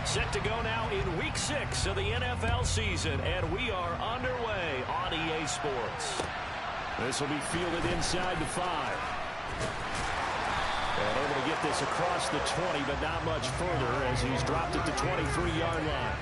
Set to go now in Week 6 of the NFL season, and we are underway on EA Sports. This will be fielded inside the 5. And able to get this across the 20, but not much further as he's dropped it to 23-yard line.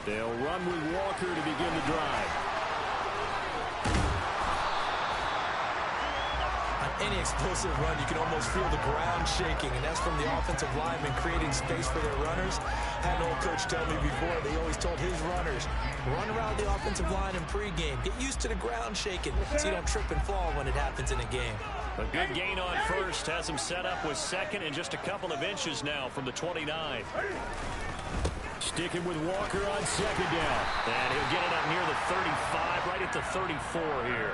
They'll run with Walker to begin the drive. On any explosive run, you can almost feel the ground shaking, and that's from the offensive linemen creating space for their runners. I had an old coach tell me before, they always told his runners, run around the offensive line in pregame. Get used to the ground shaking so you don't trip and fall when it happens in a game. A good gain on first has him set up with second and just a couple of inches now from the 29. Sticking with Walker on second down. And he'll get it up near the 35, right at the 34 here.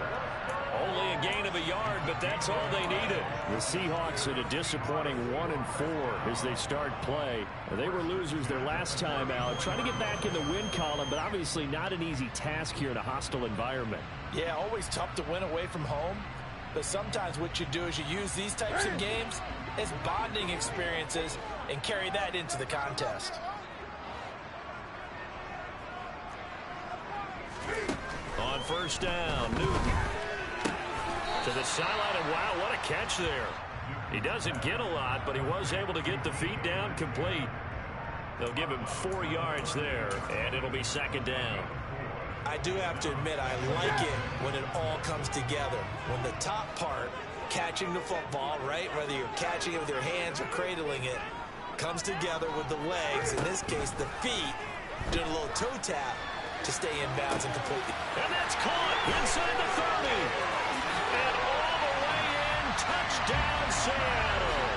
Only a gain of a yard, but that's all they needed. The Seahawks at a disappointing 1-4 as they start play. They were losers their last time out. Trying to get back in the win column, but obviously not an easy task here in a hostile environment. Yeah, always tough to win away from home. But sometimes what you do is you use these types of games as bonding experiences and carry that into the contest. On first down, Newton to the sideline, and wow, what a catch there. He doesn't get a lot, but he was able to get the feet down complete. They'll give him 4 yards there, and it'll be second down. I do have to admit, I like it when it all comes together. When the top part, catching the football, right, whether you're catching it with your hands or cradling it, comes together with the legs, in this case the feet, doing a little toe tap to stay in bounds and complete it. And that's caught inside the 30. And all the way in, touchdown Seattle.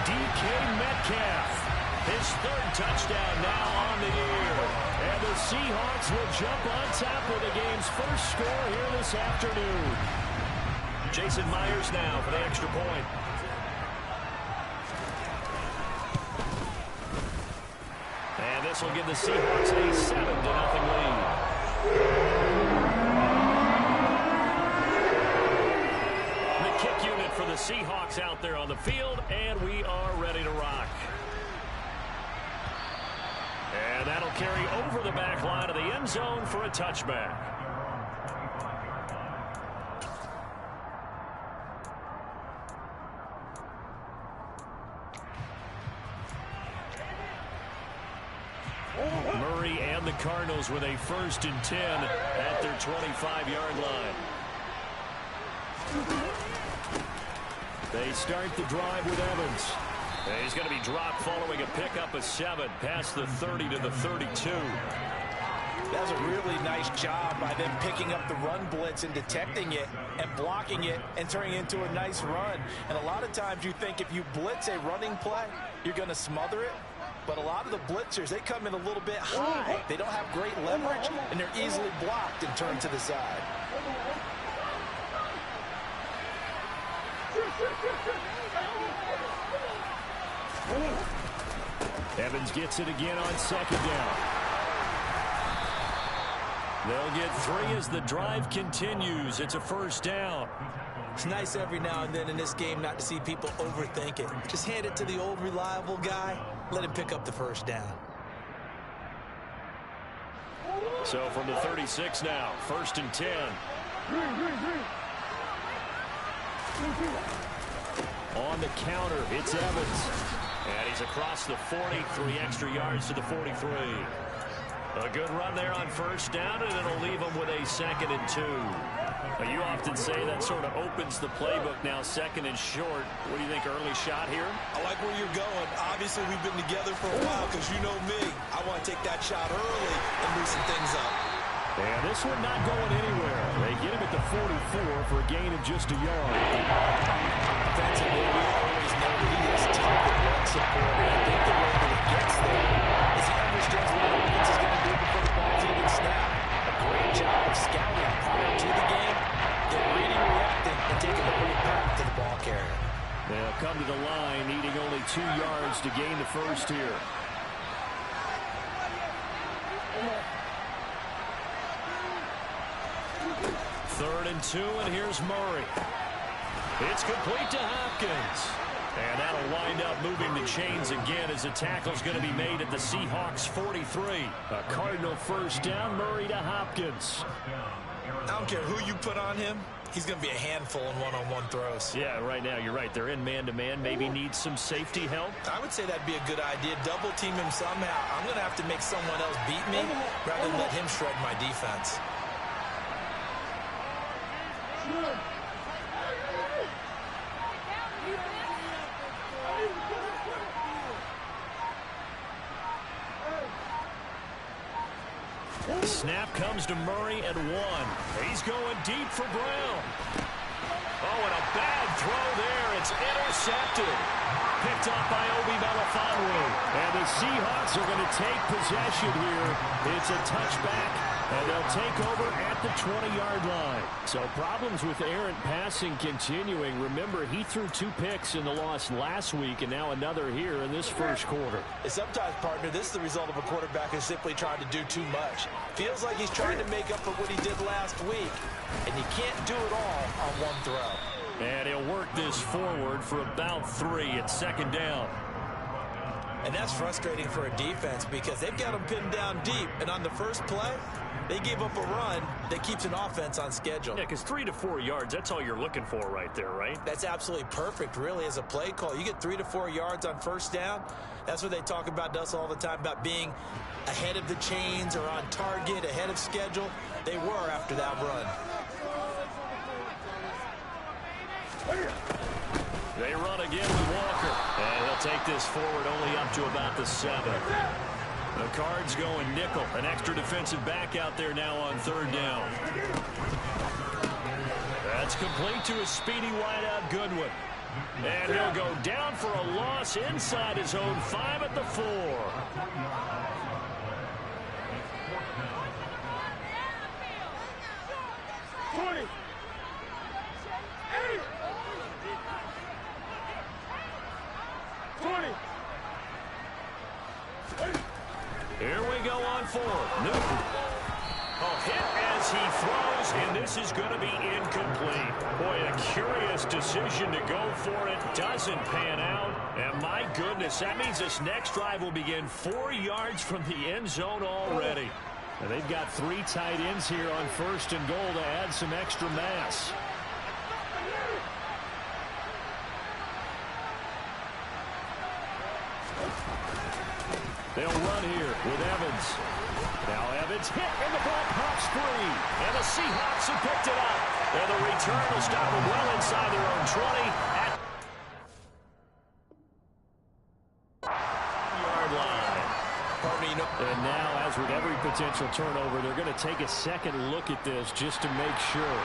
DK Metcalf, his 3rd touchdown now on the year. And the Seahawks will jump on top of the game's first score here this afternoon. Jason Myers now for the extra point. And this will give the Seahawks a 7-0 lead. The kick unit for the Seahawks out there on the field, and we are ready to rock. And that'll carry over the back line of the end zone for a touchback. Murray and the Cardinals with a 1st and 10 at their 25-yard line. They start the drive with Evans. He's going to be dropped following a pickup of 7 past the 30 to the 32. That's a really nice job by them picking up the run blitz and detecting it and blocking it and turning it into a nice run. And a lot of times you think if you blitz a running play, you're going to smother it. But a lot of the blitzers, they come in a little bit high. They don't have great leverage, and they're easily blocked and turned to the side. Evans gets it again on second down. They'll get 3 as the drive continues. It's a first down. It's nice every now and then in this game not to see people overthink it. Just hand it to the old reliable guy. Let him pick up the first down. So from the 36 now, 1st and 10. On the counter, it's Evans. And he's across the 40, 3 extra yards to the 43. A good run there on first down, and it'll leave him with a 2nd and 2. Now, you often say that sort of opens the playbook now, 2nd and short. What do you think, early shot here? I like where you're going. Obviously, we've been together for a while because you know me. I want to take that shot early and loosen things up. And this one not going anywhere. They get him at the 44 for a gain of just a yard. Defensively, we always know that he is tough at run support. And I think the way that he gets there is he understands what the defense is going to do before the ball's even snapped. A great job 2 yards to gain the first here. Third and 2, and here's Murray. It's complete to Hopkins. And that'll wind up moving the chains again as the tackle's going to be made at the Seahawks 43. A Cardinal first down, Murray to Hopkins. I don't care who you put on him. He's going to be a handful in one-on-one throws. Yeah, right now, you're right. They're in man-to-man. Maybe needs some safety help. I would say that'd be a good idea. Double team him somehow. I'm going to have to make someone else beat me rather than let him shred my defense. Snap comes to Murray at 1. He's going deep for Brown. Oh, and a bad throw there. It's intercepted. Picked up by Obi Melifonwu. And the Seahawks are going to take possession here. It's a touchback. And they'll take over at the 20-yard line. So problems with errant passing continuing. Remember, he threw 2 picks in the loss last week, and now another here in this first quarter. Sometimes, partner, this is the result of a quarterback who's simply trying to do too much. Feels like he's trying to make up for what he did last week. And you can't do it all on one throw. And he'll work this forward for about 3 at second down. And that's frustrating for a defense because they've got him pinned down deep. And on the first play, they gave up a run that keeps an offense on schedule. Yeah, because 3 to 4 yards, that's all you're looking for right there, right? That's absolutely perfect, really, as a play call. You get 3 to 4 yards on first down. That's what they talk about us all the time, about being ahead of the chains or on target, ahead of schedule. They were after that run. They run again with Walker. And he'll take this forward only up to about the 7. The Cards going nickel. An extra defensive back out there now on third down. That's complete to a speedy wideout Goodwin. And he'll go down for a loss inside his own 5 at the 4. Here we go on 4. Newton. Oh, hit as he throws, and this is going to be incomplete. Boy, a curious decision to go for it. Doesn't pan out. And my goodness, that means this next drive will begin 4 yards from the end zone already. And they've got 3 tight ends here on first and goal to add some extra mass. They'll run here with Evans. Now Evans hit, and the ball pops free. And the Seahawks have picked it up. And the return will stop them well inside their own 20 at yard line. And now, as with every potential turnover, they're going to take a second look at this just to make sure.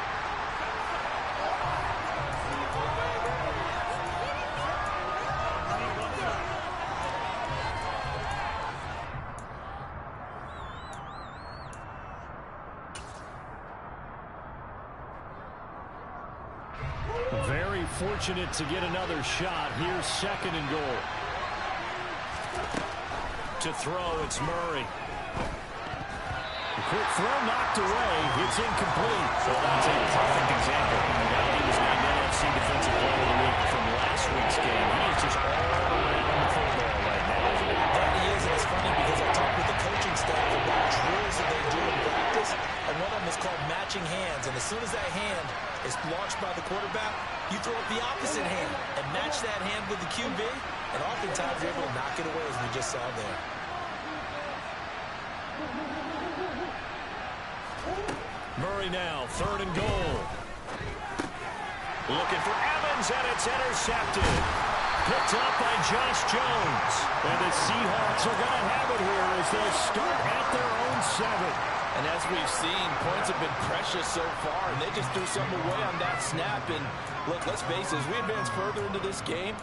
Very fortunate to get another shot. Here's second and goal. To throw, it's Murray. The quick throw knocked away. It's incomplete. So that's a perfect example. Now he was named NFC Defensive Player of the Week from last week's game. He is just all around the football right now, isn't he? That he is, and it's funny because I talked with the coaching staff about drills that they do in practice, and one of them is called matching hands. And as soon as that hand is launched by the quarterback, you throw up the opposite hand and match that hand with the QB, and oftentimes you're able to knock it away, as we just saw there. Murray now, third and goal. Looking for Evans, and it's intercepted. Picked up by Josh Jones. And the Seahawks are going to have it here as they start at their own 7. And as we've seen, points have been precious so far, and they just threw something away on that snap. And look, let's face it, as we advance further into this game,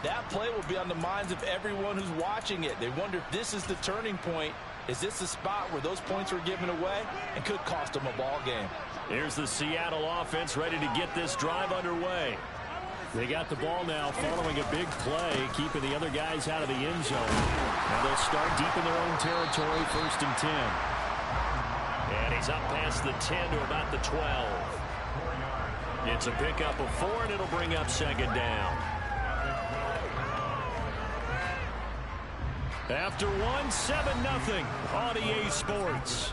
that play will be on the minds of everyone who's watching it. They wonder if this is the turning point. Is this the spot where those points were given away and could cost them a ball game? Here's the Seattle offense ready to get this drive underway. They got the ball now following a big play, keeping the other guys out of the end zone. And they'll start deep in their own territory, 1st and 10. And he's up past the 10 to about the 12. It's a pickup of 4, and it'll bring up 2nd down. After 1, 7-0 on EA Sports.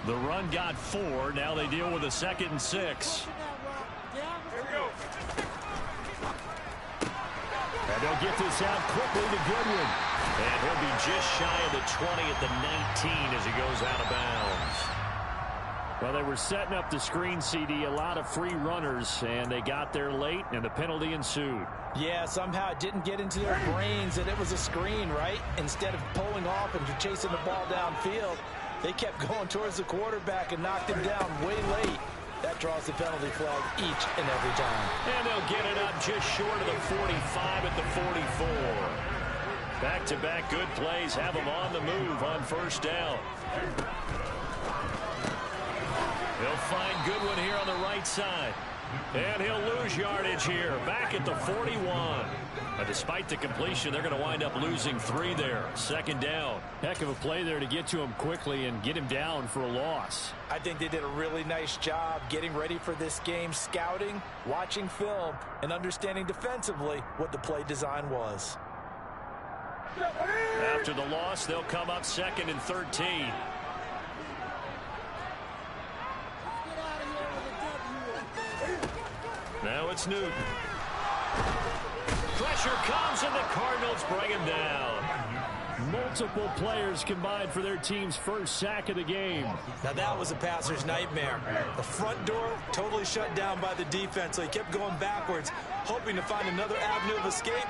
The run got 4. Now they deal with a 2nd and 6. And they'll get this out quickly to Goodwin. And he'll be just shy of the 20 at the 19 as he goes out of bounds. Well, they were setting up the screen, CD, a lot of free runners, and they got there late, and the penalty ensued. Yeah, somehow it didn't get into their brains that it was a screen, right? Instead of pulling off and chasing the ball downfield, they kept going towards the quarterback and knocked him down way late. That draws the penalty flag each and every time. And they'll get it up just short of the 45 at the 44. Back-to-back good plays have them on the move on 1st down. He'll find Goodwin here on the right side. And he'll lose yardage here, back at the 41. But despite the completion, they're going to wind up losing 3 there. 2nd down. Heck of a play there to get to him quickly and get him down for a loss. I think they did a really nice job getting ready for this game, scouting, watching film, and understanding defensively what the play design was. After the loss, they'll come up 2nd and 13. Now it's Newton. Pressure comes, and the Cardinals bring him down. Multiple players combined for their team's 1st sack of the game. Now that was a passer's nightmare. The front door totally shut down by the defense, so he kept going backwards, hoping to find another avenue of escape.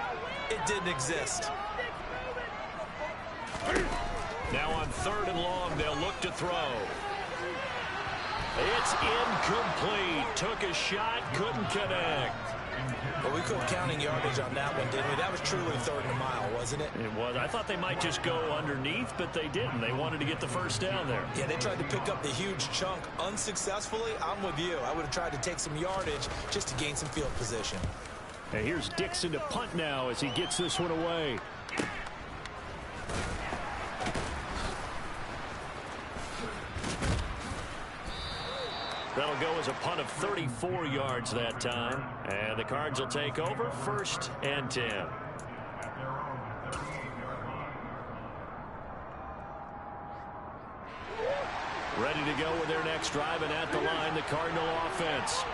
It didn't exist. Now on 3rd and long, they'll look to throw. It's incomplete. Took a shot, couldn't connect. Well, we quit counting yardage on that one, didn't we? That was truly 3rd and a mile, wasn't it? It was. I thought they might just go underneath, but they didn't. They wanted to get the 1st down there. Yeah, they tried to pick up the huge chunk unsuccessfully. I'm with you. I would have tried to take some yardage just to gain some field position. And here's Dixon to punt now as he gets this one away. That'll go as a punt of 34 yards that time. And the Cards will take over 1st and 10. Ready to go with their next drive, and at the line, the Cardinal offense.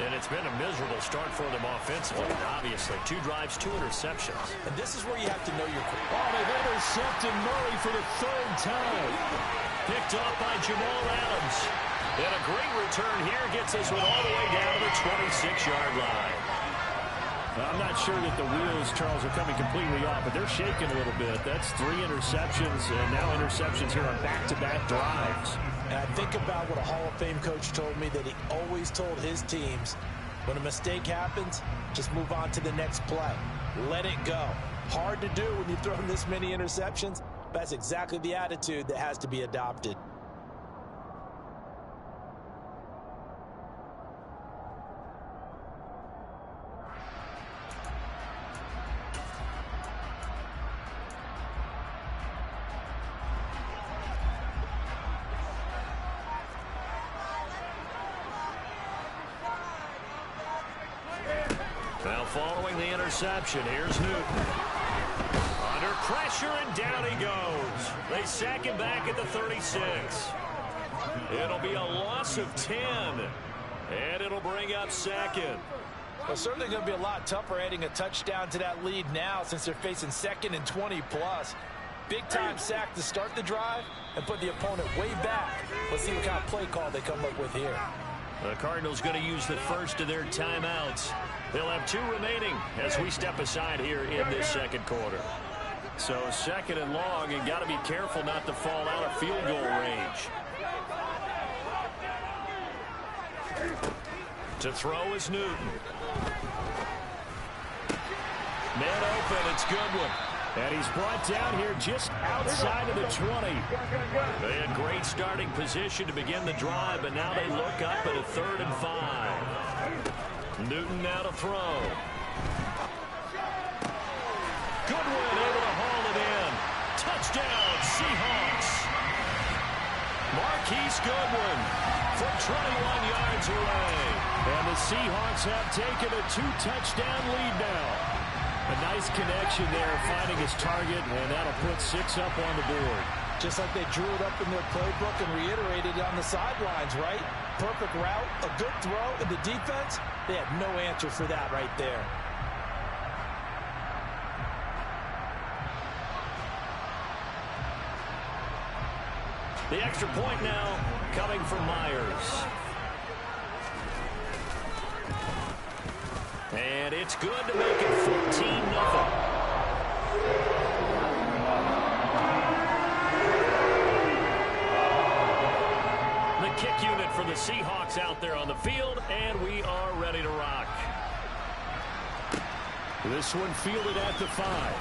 And it's been a miserable start for them offensively, obviously. 2 drives, 2 interceptions. And this is where you have to know your quarterback. Oh, they've intercepted Murray for the 3rd time. Picked up by Jamal Adams. And a great return here gets this one all the way down to the 26-yard line. I'm not sure that the wheels, Charles, are coming completely off, but they're shaking a little bit. That's 3 interceptions, and now interceptions here on back-to-back drives. And I think about what a Hall of Fame coach told me, that he always told his teams, when a mistake happens, just move on to the next play. Let it go. Hard to do when you've thrown this many interceptions, but that's exactly the attitude that has to be adopted. Now following the interception, here's Newton. Under pressure, and down he goes. They sack him back at the 36. It'll be a loss of 10. And it'll bring up 2nd. Well, certainly going to be a lot tougher adding a touchdown to that lead now, since they're facing 2nd and 20 plus. big-time sack to start the drive and put the opponent way back. Let's see what kind of play call they come up with here. The Cardinals going to use the first of their timeouts. They'll have 2 remaining as we step aside here in this second quarter. So 2nd and long, and got to be careful not to fall out of field goal range. To throw is Newton. Man open, it's Goodwin. And he's brought down here just outside of the 20. They had great starting position to begin the drive, but now they look up at a 3rd and 5. Newton now to throw. Goodwin able to haul it in. Touchdown, Seahawks. Marquise Goodwin from 21 yards away. And the Seahawks have taken a 2-touchdown lead now. A nice connection there, finding his target, and that'll put 6 up on the board. Just like they drew it up in their playbook and reiterated it on the sidelines, right? Perfect route, a good throw, and the defense, they had no answer for that right there. The extra point now coming from Myers. And it's good to make it 14-0. The kick unit for the Seahawks out there on the field, and we are ready to rock. This one fielded at the 5.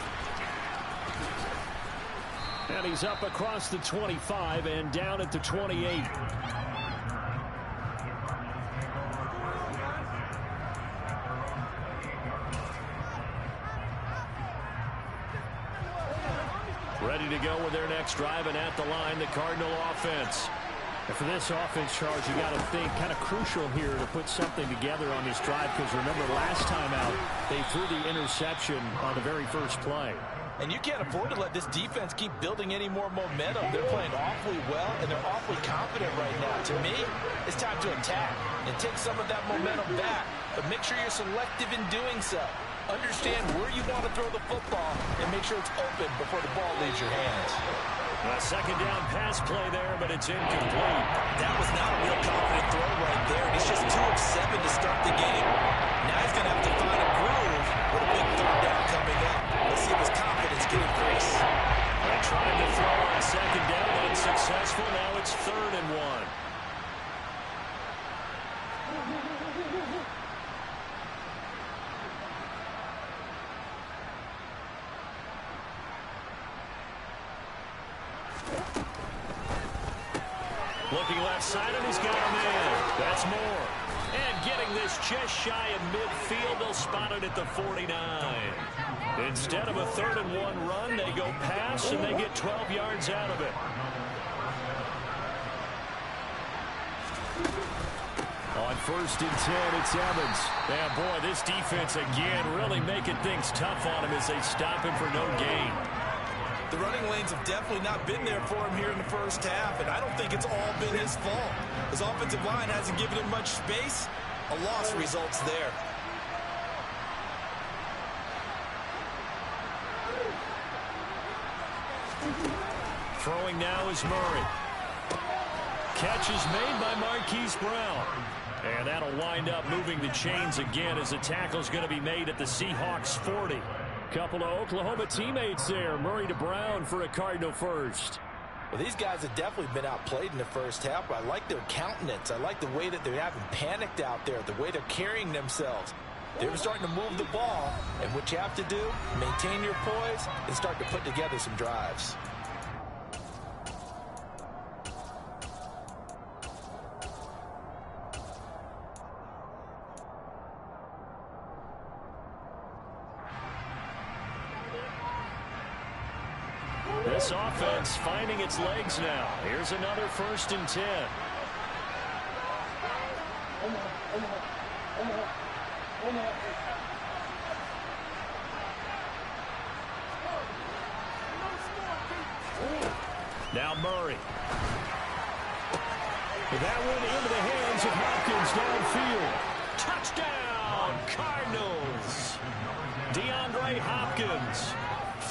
And he's up across the 25 and down at the 28. Ready to go with their next drive, and at the line, the Cardinal offense. And for this offense, Charles, you got to think kind of crucial here to put something together on this drive, because remember last time out, they threw the interception on the very first play. And you can't afford to let this defense keep building any more momentum. They're playing awfully well, and they're awfully confident right now. To me, it's time to attack and take some of that momentum back, but make sure you're selective in doing so. Understand where you want to throw the football and make sure it's open before the ball leaves your hands. A second down pass play there, but it's incomplete. That was not a real confident throw right there, and he's just 2 of 7 to start the game. Now he's going to have to find a groove with a big 3rd down coming up. Let's see if his confidence can increase. They tried to throw on 2nd down, unsuccessful. Now it's 3rd and 1. Looking left side, and he's got a man. That's Moore. And getting this just shy of midfield, they'll spot it at the 49. Instead of a 3rd and 1 run, they go pass, and they get 12 yards out of it. On 1st and 10, it's Evans. Yeah, boy, this defense again really making things tough on him as they stop him for no gain. The running lanes have definitely not been there for him here in the first half, and I don't think it's all been his fault. His offensive line hasn't given him much space. A loss results there. Throwing now is Murray. Catch is made by Marquise Brown. And that'll wind up moving the chains again as the tackle's going to be made at the Seahawks 40. Couple of Oklahoma teammates there. Murray to Brown for a Cardinal first. Well, these guys have definitely been outplayed in the first half, but I like their countenance. I like the way that they're having panicked out there, the way they're carrying themselves. They're starting to move the ball, and what you have to do, maintain your poise and start to put together some drives. This offense finding its legs now. Here's another 1st and 10. Now Murray. That one into the hands of Hopkins downfield. Touchdown, Cardinals. DeAndre Hopkins.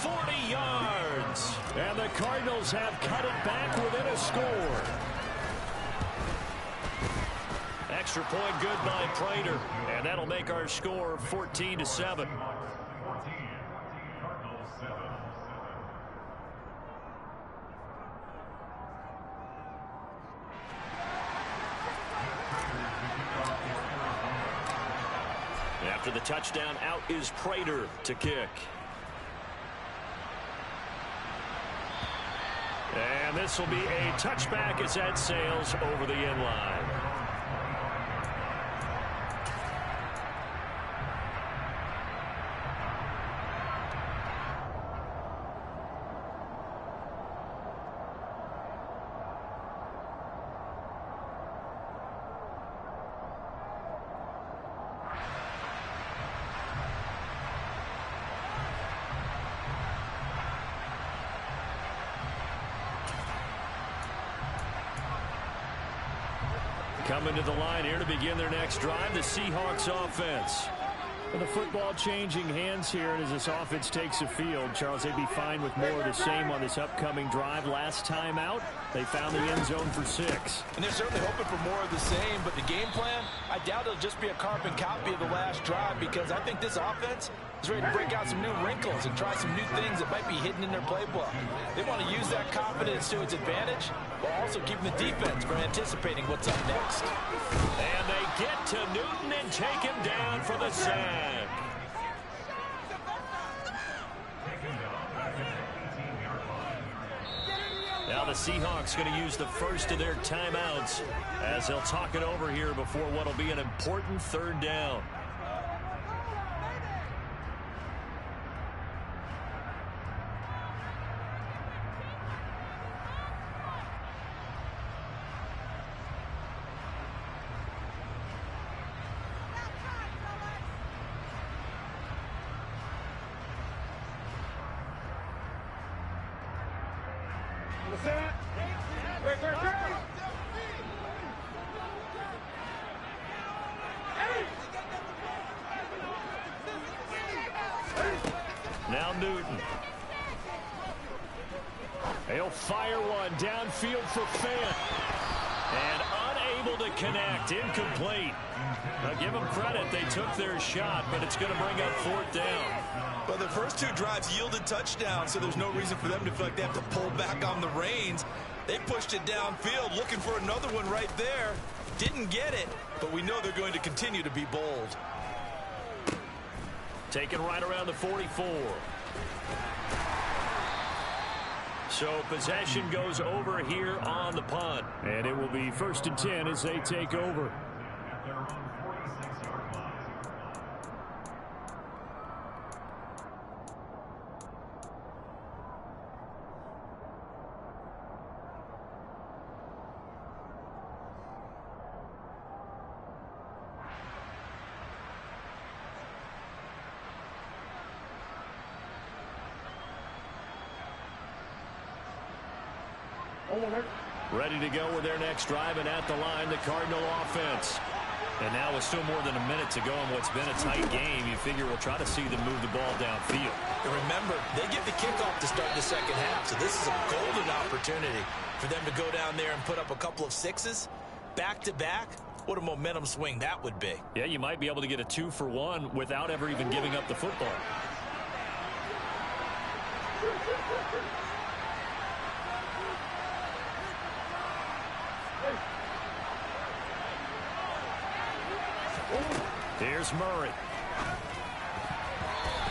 40 yards. And the Cardinals have cut it back within a score. Extra point good by Prater. And that'll make our score 14-7. After the touchdown, out is Prater to kick. And this will be a touchback as that sails over the end line. Coming to the line here to begin their next drive, the Seahawks offense. And the football changing hands here, and as this offense takes the field, Charles, they'd be fine with more of the same on this upcoming drive. Last time out, they found the end zone for 6. And they're certainly hoping for more of the same, but the game plan, I doubt it'll just be a carbon copy of the last drive, because I think this offense is ready to break out some new wrinkles and try some new things that might be hidden in their playbook. They want to use that confidence to its advantage, while also keeping the defense from anticipating what's up next. And they get to Newton and take him down for the sack. Now the Seahawks going to use the first of their timeouts as they'll talk it over here before what will be an important third down. Now Newton. He'll fire one downfield for Fant. And unable to connect. Incomplete. Now give them credit. They took their shot, but it's going to bring up 4th down. Well, the first 2 drives yielded touchdowns, so there's no reason for them to feel like they have to pull back on the reins. They pushed it downfield, looking for another one right there. Didn't get it, but we know they're going to continue to be bold. Taken right around the 44. So possession goes over here on the punt. And it will be 1st and 10 as they take over. Ready to go with their next drive, and at the line, the Cardinal offense. And now with still more than a minute to go in what's been a tight game, you figure we'll try to see them move the ball downfield. And remember, they get the kickoff to start the second half, so this is a golden opportunity for them to go down there and put up a couple of 6s back-to-back. What a momentum swing that would be. Yeah, you might be able to get a 2-for-1 without ever even giving up the football. Here's Murray.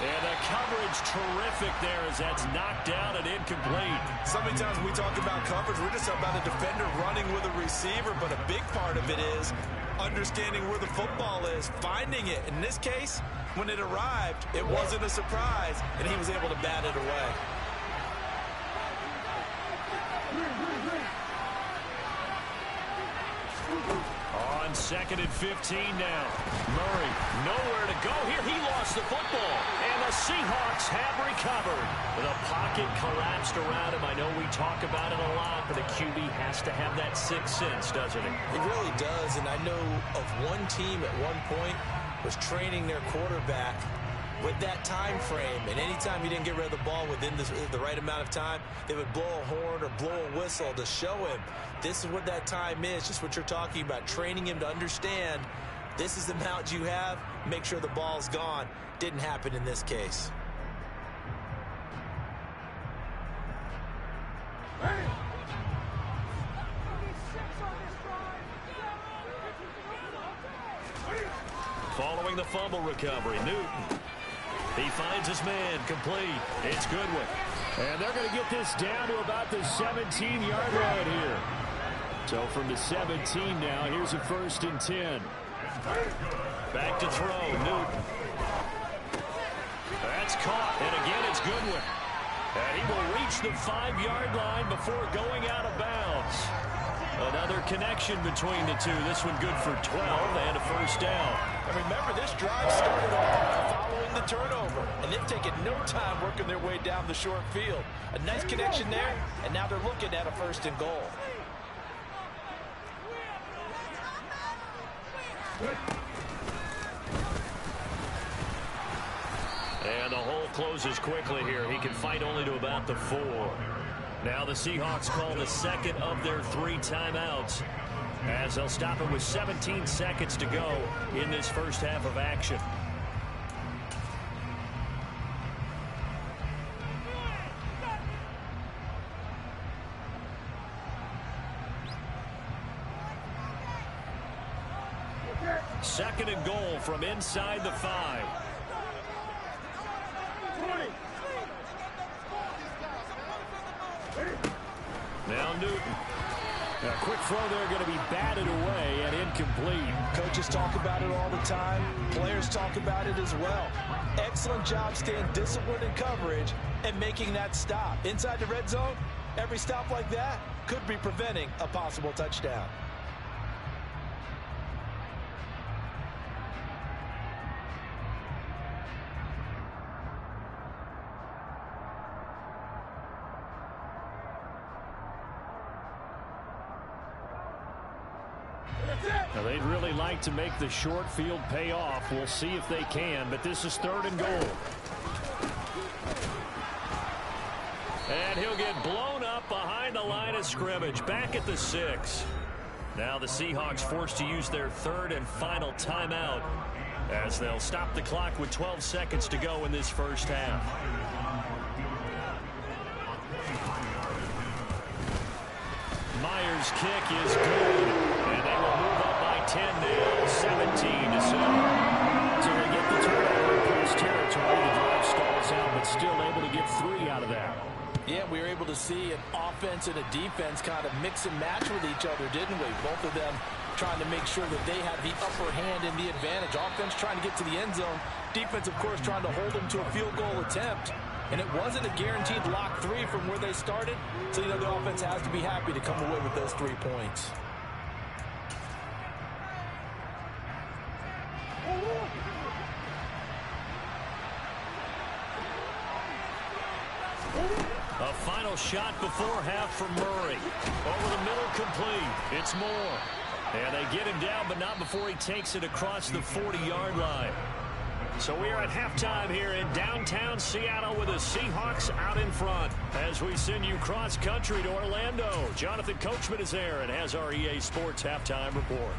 And the coverage terrific there as that's knocked down and incomplete. So many times when we talk about coverage, we're just about a defender running with a receiver, but a big part of it is understanding where the football is, finding it. In this case, when it arrived, it wasn't a surprise, and he was able to bat it away. On 2nd and 15 now. Murray nowhere to go here. He lost the football. And the Seahawks have recovered. The pocket collapsed around him. I know we talk about it a lot, but a QB has to have that 6th sense, doesn't it? It really does, and I know of one team at one point was training their quarterback with that time frame, and anytime he didn't get rid of the ball within the right amount of time, they would blow a horn or blow a whistle to show him this is what that time is, just what you're talking about, training him to understand this is the amount you have, make sure the ball's gone. Didn't happen in this case. Following the fumble recovery, Newton. He finds his man, complete. It's Goodwin. And they're going to get this down to about the 17-yard line here. So from the 17 now, here's a 1st and 10. Back to throw, Newton. That's caught, and again it's Goodwin. And he will reach the 5-yard line before going out of bounds. Another connection between the two. This one good for 12 and a 1st down. And remember, this drive started off following the turnover, and they've taken no time working their way down the short field. A nice connection there, and now they're looking at a 1st and goal. And the hole closes quickly here. He can fight only to about the 4. Now the Seahawks call the second of their 3 timeouts, as they'll stop it with 17 seconds to go in this first half of action. Second and goal from inside the 5. Now Newton. A quick throw there, going to be batted away and incomplete. Coaches talk about it all the time. Players talk about it as well. Excellent job staying disciplined in coverage and making that stop. Inside the red zone, every stop like that could be preventing a possible touchdown. Now they'd really like to make the short field pay off. We'll see if they can, but this is 3rd and goal. And he'll get blown up behind the line of scrimmage, back at the 6. Now the Seahawks forced to use their 3rd and final timeout, as they'll stop the clock with 12 seconds to go in this first half. Myers' kick is good, and they will move up by 10 now, 17-7. So they get the turnover in Colts territory. The drive stalls out, but still able to get 3 out of that. Yeah, we were able to see an offense and a defense kind of mix and match with each other, didn't we? Both of them trying to make sure that they have the upper hand and the advantage. Offense trying to get to the end zone. Defense, of course, trying to hold them to a field goal attempt. And it wasn't a guaranteed lock 3 from where they started. So, you know, the offense has to be happy to come away with those 3 points. A final shot before half from Murray. Over the middle, complete. It's Moore. And they get him down, but not before he takes it across the 40-yard line. So we are at halftime here in downtown Seattle with the Seahawks out in front. As we send you cross-country to Orlando, Jonathan Coachman is there and has our EA Sports halftime report.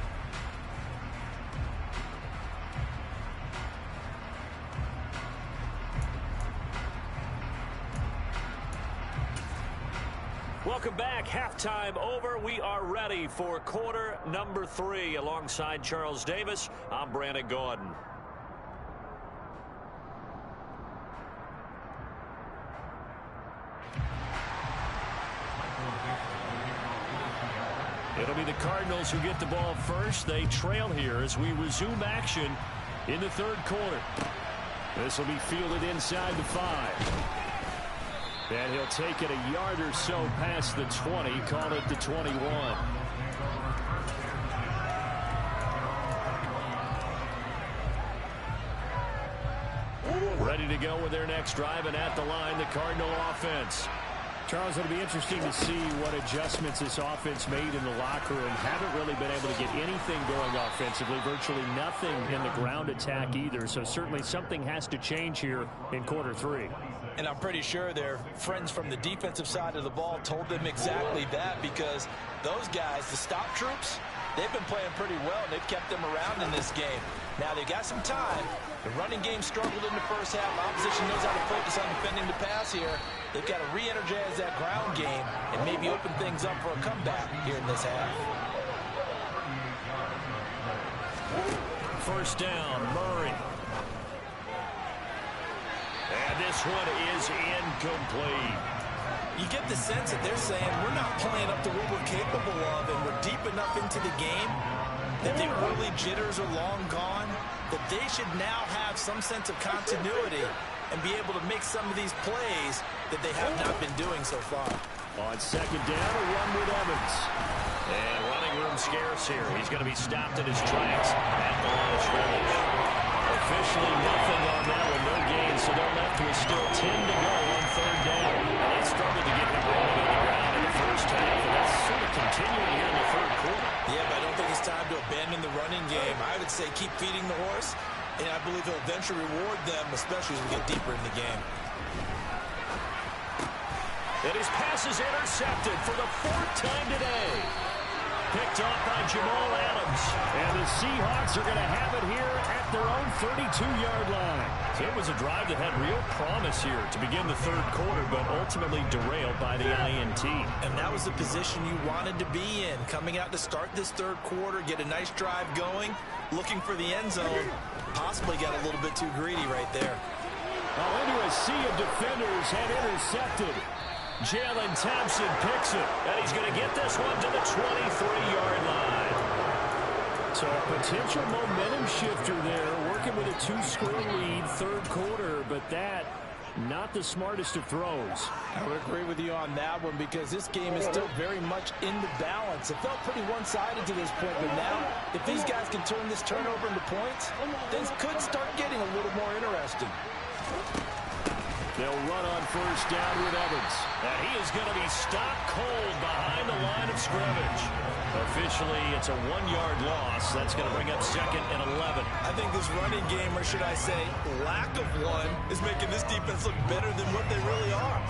Welcome back. Halftime over. We are ready for quarter number 3. Alongside Charles Davis, I'm Brandon Gordon. It'll be the Cardinals who get the ball first. They trail here as we resume action in the 3rd quarter. This will be fielded inside the 5. And he'll take it a yard or so past the 20, call it the 21. Ready to go with their next drive, and at the line, the Cardinal offense. Charles, it'll be interesting to see what adjustments this offense made in the locker room. Haven't really been able to get anything going offensively, virtually nothing in the ground attack either. So certainly something has to change here in quarter 3. And I'm pretty sure their friends from the defensive side of the ball told them exactly that, because those guys, the stop troops, they've been playing pretty well, and they've kept them around in this game. Now, they've got some time. The running game struggled in the first half. Opposition knows how to focus on defending the pass here. They've got to re-energize that ground game and maybe open things up for a comeback here in this half. First down, Murray. And this one is incomplete. You get the sense that they're saying we're not playing up to what we're capable of, and we're deep enough into the game that the early jitters are long gone, that they should now have some sense of continuity and be able to make some of these plays that they have not been doing so far. On second down, a run with Evans. And running room scarce here. He's going to be stopped in his tracks at the line of scrimmage. Officially nothing on that one, no gain, so they're left with still 10 to go on third down. And they struggled to get him rolling on the ground in the first half, and that's sort of continuing here in the third quarter. Yeah, but I don't think it's time to abandon the running game. I would say keep feeding the horse, and I believe he'll eventually reward them, especially as we get deeper in the game. And his pass is intercepted for the 4th time today. Picked off by Jamal Adams. And the Seahawks are going to have it here at their own 32-yard line. So it was a drive that had real promise here to begin the third quarter, but ultimately derailed by the INT. And that was the position you wanted to be in. Coming out to start this third quarter, get a nice drive going, looking for the end zone. Possibly got a little bit too greedy right there. Well, into a sea of defenders and intercepted. Jalen Thompson picks it, and he's going to get this one to the 23-yard line. So a potential momentum shifter there, working with a 2-score lead, third quarter, but that, not the smartest of throws. I would agree with you on that one, because this game is still very much in the balance. It felt pretty one-sided to this point, but now, if these guys can turn this turnover into points, things could start getting a little more interesting. They'll run on first down with Evans. And he is going to be stopped cold behind the line of scrimmage. Officially, it's a 1-yard loss. That's going to bring up 2nd and 11. I think this running game, or should I say lack of one, is making this defense look better than what they really are.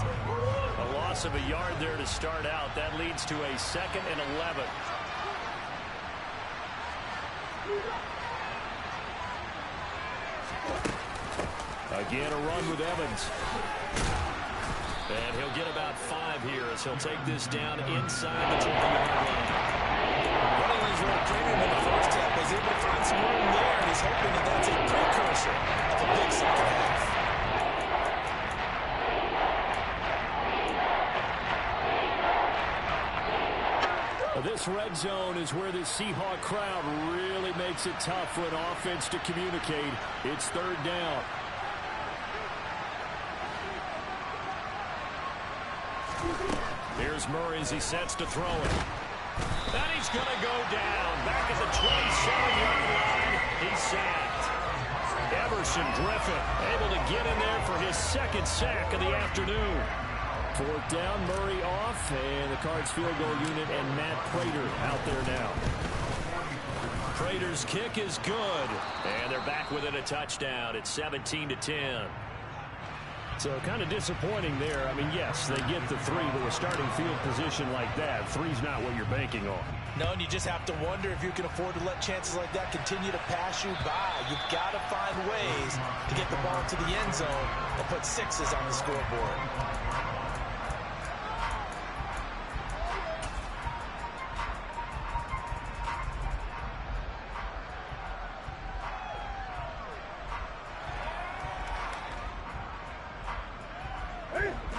A loss of a yard there to start out. That leads to a 2nd and 11. Again, a run with Evans. And he'll get about 5 here as he'll take this down inside the 20-yard line. Running was real premium in the first half. He's able to find some room there, and he's hoping that that's a precursor of a big second half. This red zone is where the Seahawk crowd really makes it tough for an offense to communicate. It's third down. Here's Murray as he sets to throw it. And he's going to go down. Back at the 27-yard line. He's sacked. Everson Griffin able to get in there for his 2nd sack of the afternoon. 4th down, Murray off, and the Cards field goal unit and Matt Prater out there now. Prater's kick is good, and they're back within a touchdown. It's 17-10. So kind of disappointing there. I mean, yes, they get the 3, but with starting field position like that, 3's not what you're banking on. No, and you just have to wonder if you can afford to let chances like that continue to pass you by. You've got to find ways to get the ball to the end zone and put 6s on the scoreboard.